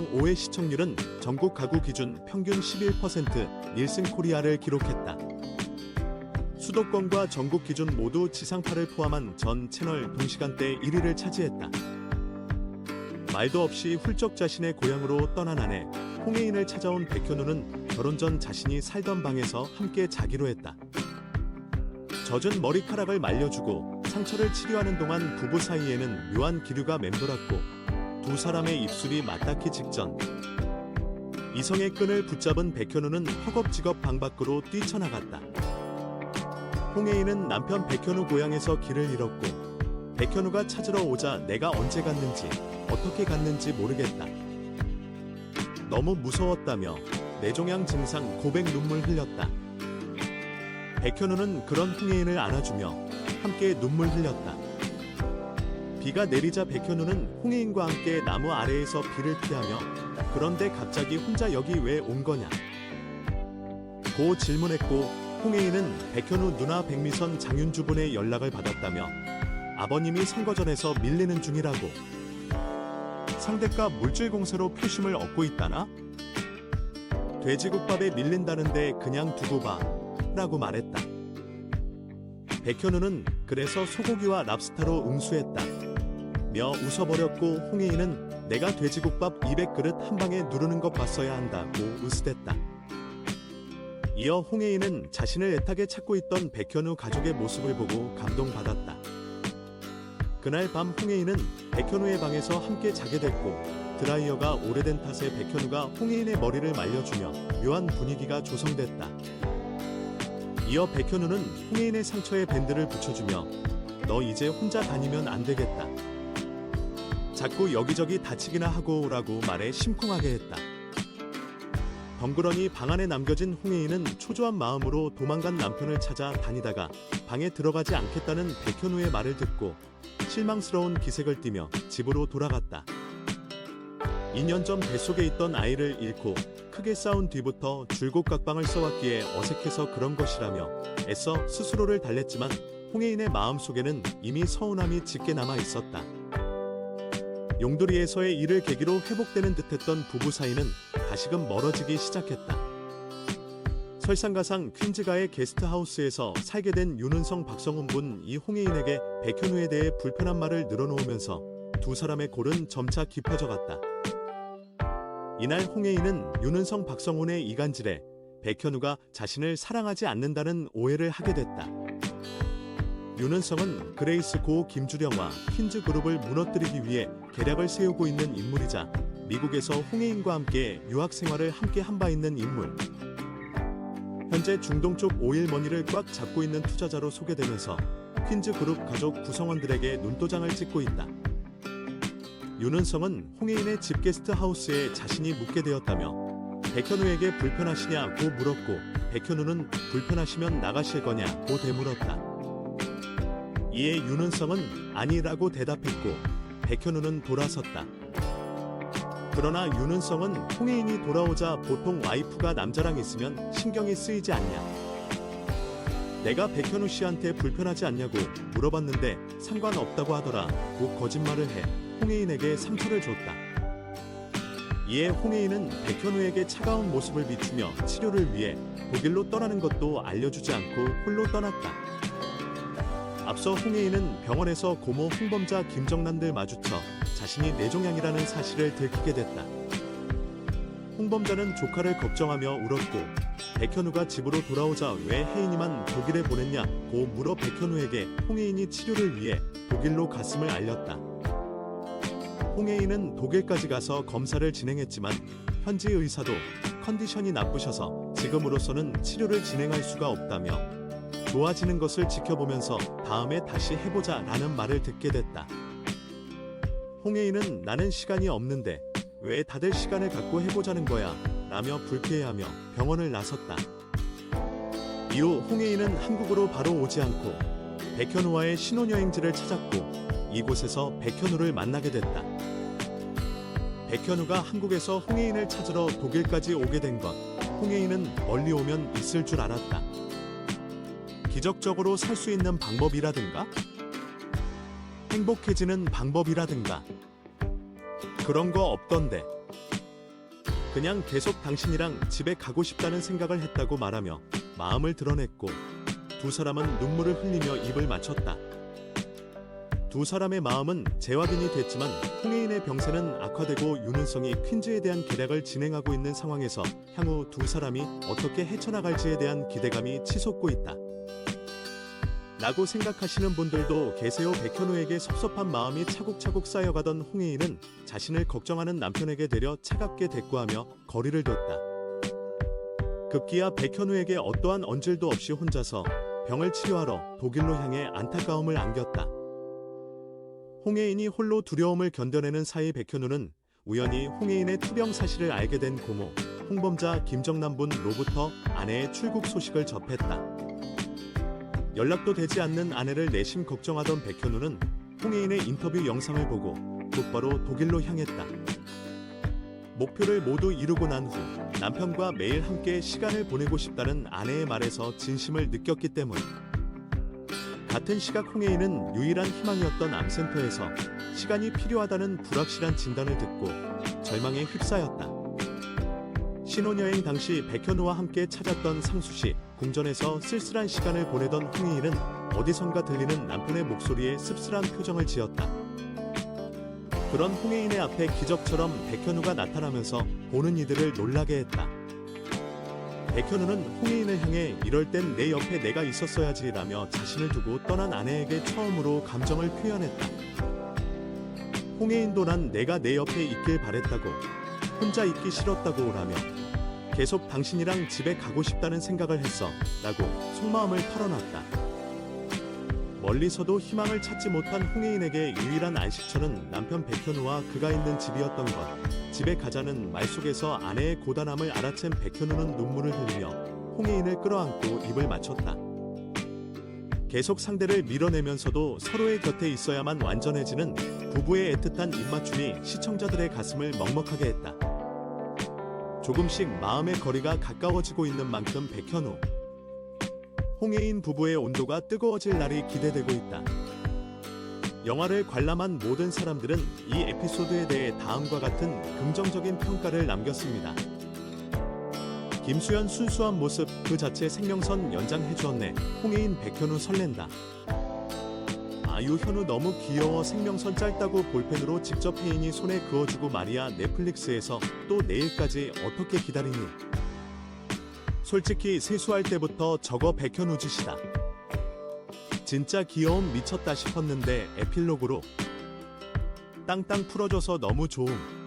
가왕 5회 시청률은 전국 가구 기준 평균 11%, 닐슨 코리아를 기록했다. 수도권과 전국 기준 모두 지상파를 포함한 전 채널 동시간대 1위를 차지했다. 말도 없이 훌쩍 자신의 고향으로 떠난 아내 홍혜인을 찾아온 백현우는 결혼 전 자신이 살던 방에서 함께 자기로 했다. 젖은 머리카락을 말려주고 상처를 치료하는 동안 부부 사이에는 묘한 기류가 맴돌았고 두 사람의 입술이 맞닿기 직전 이성의 끈을 붙잡은 백현우는 허겁지겁 방 밖으로 뛰쳐나갔다. 홍혜인은 남편 백현우 고향에서 길을 잃었고 백현우가 찾으러 오자 내가 언제 갔는지 어떻게 갔는지 모르겠다. 너무 무서웠다며 뇌종양 증상 고백 눈물 흘렸다. 백현우는 그런 홍혜인을 안아주며 함께 눈물 흘렸다. 비가 내리자 백현우는 홍혜인과 함께 나무 아래에서 비를 피하며 그런데 갑자기 혼자 여기 왜 온 거냐 고 질문했고 홍혜인은 백현우 누나 백미선 장윤주분의 연락을 받았다며 아버님이 선거전에서 밀리는 중이라고 상대가 물질 공세로 표심을 얻고 있다나? 돼지국밥에 밀린다는데 그냥 두고 봐 라고 말했다. 백현우는 그래서 소고기와 랍스타로 응수했다. 며 웃어버렸고 홍혜인은 내가 돼지국밥 200그릇 한 방에 누르는 것 봤어야 한다고 으스댔다. 이어 홍혜인은 자신을 애타게 찾고 있던 백현우 가족의 모습을 보고 감동받았다. 그날 밤 홍혜인은 백현우의 방에서 함께 자게 됐고 드라이어가 오래된 탓에 백현우가 홍혜인의 머리를 말려주며 묘한 분위기가 조성됐다. 이어 백현우는 홍혜인의 상처에 밴드를 붙여주며 너 이제 혼자 다니면 안 되겠다. 자꾸 여기저기 다치기나 하고 오라고 말해 심쿵하게 했다. 덩그러니 방 안에 남겨진 홍혜인은 초조한 마음으로 도망간 남편을 찾아 다니다가 방에 들어가지 않겠다는 백현우의 말을 듣고 실망스러운 기색을 띠며 집으로 돌아갔다. 2년 전 뱃속에 있던 아이를 잃고 크게 싸운 뒤부터 줄곧 각방을 써왔기에 어색해서 그런 것이라며 애써 스스로를 달랬지만 홍혜인의 마음속에는 이미 서운함이 짙게 남아 있었다. 용두리에서의 일을 계기로 회복되는 듯했던 부부 사이는 다시금 멀어지기 시작했다. 설상가상 퀸즈가의 게스트하우스에서 살게 된 윤은성 박성훈 분 이 홍혜인에게 백현우에 대해 불편한 말을 늘어놓으면서 두 사람의 골은 점차 깊어져 갔다. 이날 홍혜인은 윤은성 박성훈의 이간질에 백현우가 자신을 사랑하지 않는다는 오해를 하게 됐다. 윤은성은 그레이스 고 김주령과 퀸즈 그룹을 무너뜨리기 위해 계략을 세우고 있는 인물이자 미국에서 홍혜인과 함께 유학 생활을 함께 한 바 있는 인물. 현재 중동 쪽 오일머니를 꽉 잡고 있는 투자자로 소개되면서 퀸즈 그룹 가족 구성원들에게 눈도장을 찍고 있다. 윤은성은 홍혜인의 집 게스트 하우스에 자신이 묵게 되었다며 백현우에게 불편하시냐고 물었고 백현우는 불편하시면 나가실 거냐고 되물었다. 이에 윤은성은 아니라고 대답했고 백현우는 돌아섰다. 그러나 윤은성은 홍혜인이 돌아오자 보통 와이프가 남자랑 있으면 신경이 쓰이지 않냐. 내가 백현우 씨한테 불편하지 않냐고 물어봤는데 상관없다고 하더라고 거짓말을 해 홍혜인에게 상처를 줬다. 이에 홍혜인은 백현우에게 차가운 모습을 비추며 치료를 위해 독일로 떠나는 것도 알려주지 않고 홀로 떠났다. 앞서 홍혜인은 병원에서 고모 홍범자 김정란들 마주쳐 자신이 뇌종양이라는 사실을 들키게 됐다. 홍범자는 조카를 걱정하며 울었고 백현우가 집으로 돌아오자 왜 혜인이만 독일에 보냈냐고 물어 백현우에게 홍혜인이 치료를 위해 독일로 갔음을 알렸다. 홍혜인은 독일까지 가서 검사를 진행했지만 현지 의사도 컨디션이 나쁘셔서 지금으로서는 치료를 진행할 수가 없다며 좋아지는 것을 지켜보면서 다음에 다시 해보자 라는 말을 듣게 됐다. 홍혜인은 나는 시간이 없는데 왜 다들 시간을 갖고 해보자는 거야 라며 불쾌해하며 병원을 나섰다. 이후 홍혜인은 한국으로 바로 오지 않고 백현우와의 신혼여행지를 찾았고 이곳에서 백현우를 만나게 됐다. 백현우가 한국에서 홍혜인을 찾으러 독일까지 오게 된 것, 홍혜인은 멀리 오면 있을 줄 알았다. 기적적으로 살 수 있는 방법이라든가 행복해지는 방법이라든가 그런 거 없던데 그냥 계속 당신이랑 집에 가고 싶다는 생각을 했다고 말하며 마음을 드러냈고 두 사람은 눈물을 흘리며 입을 맞췄다. 두 사람의 마음은 재확인이 됐지만 홍혜인의 병세는 악화되고 윤은성이 퀸즈에 대한 계략을 진행하고 있는 상황에서 향후 두 사람이 어떻게 헤쳐나갈지에 대한 기대감이 치솟고 있다. 라고 생각하시는 분들도 계세요. 백현우에게 섭섭한 마음이 차곡차곡 쌓여가던 홍혜인은 자신을 걱정하는 남편에게 대려 차갑게 대꾸하며 거리를 뒀다. 급기야 백현우에게 어떠한 언질도 없이 혼자서 병을 치료하러 독일로 향해 안타까움을 안겼다. 홍혜인이 홀로 두려움을 견뎌내는 사이 백현우는 우연히 홍혜인의 투병 사실을 알게 된 고모 홍범자 김정남분로부터 아내의 출국 소식을 접했다. 연락도 되지 않는 아내를 내심 걱정하던 백현우는 홍혜인의 인터뷰 영상을 보고 곧바로 독일로 향했다. 목표를 모두 이루고 난 후 남편과 매일 함께 시간을 보내고 싶다는 아내의 말에서 진심을 느꼈기 때문. 같은 시각 홍혜인은 유일한 희망이었던 암센터에서 시간이 필요하다는 불확실한 진단을 듣고 절망에 휩싸였다. 신혼여행 당시 백현우와 함께 찾았던 상수시 궁전에서 쓸쓸한 시간을 보내던 홍혜인은 어디선가 들리는 남편의 목소리에 씁쓸한 표정을 지었다. 그런 홍혜인의 앞에 기적처럼 백현우가 나타나면서 보는 이들을 놀라게 했다. 백현우는 홍혜인을 향해 이럴 땐 내 옆에 내가 있었어야지 라며 자신을 두고 떠난 아내에게 처음으로 감정을 표현했다. 홍혜인도 난 내가 내 옆에 있길 바랬다고, 혼자 있기 싫었다고 라며 계속 당신이랑 집에 가고 싶다는 생각을 했어 라고 속마음을 털어놨다. 멀리서도 희망을 찾지 못한 홍혜인에게 유일한 안식처는 남편 백현우와 그가 있는 집이었던 것. 집에 가자는 말 속에서 아내의 고단함을 알아챈 백현우는 눈물을 흘리며 홍혜인을 끌어안고 입을 맞췄다. 계속 상대를 밀어내면서도 서로의 곁에 있어야만 완전해지는 부부의 애틋한 입맞춤이 시청자들의 가슴을 먹먹하게 했다. 조금씩 마음의 거리가 가까워지고 있는 만큼 백현우, 홍혜인 부부의 온도가 뜨거워질 날이 기대되고 있다. 영화를 관람한 모든 사람들은 이 에피소드에 대해 다음과 같은 긍정적인 평가를 남겼습니다. 김수현 순수한 모습 그 자체 생명선 연장해주었네. 홍혜인 백현우 설렌다. 아유 현우 너무 귀여워. 생명선 짧다고 볼펜으로 직접 혜인이 손에 그어주고 말이야. 넷플릭스에서 또 내일까지 어떻게 기다리니. 솔직히 세수할 때부터 저거 백현우 짓이다. 진짜 귀여움 미쳤다 싶었는데 에필로그로 땅땅 풀어줘서 너무 좋음.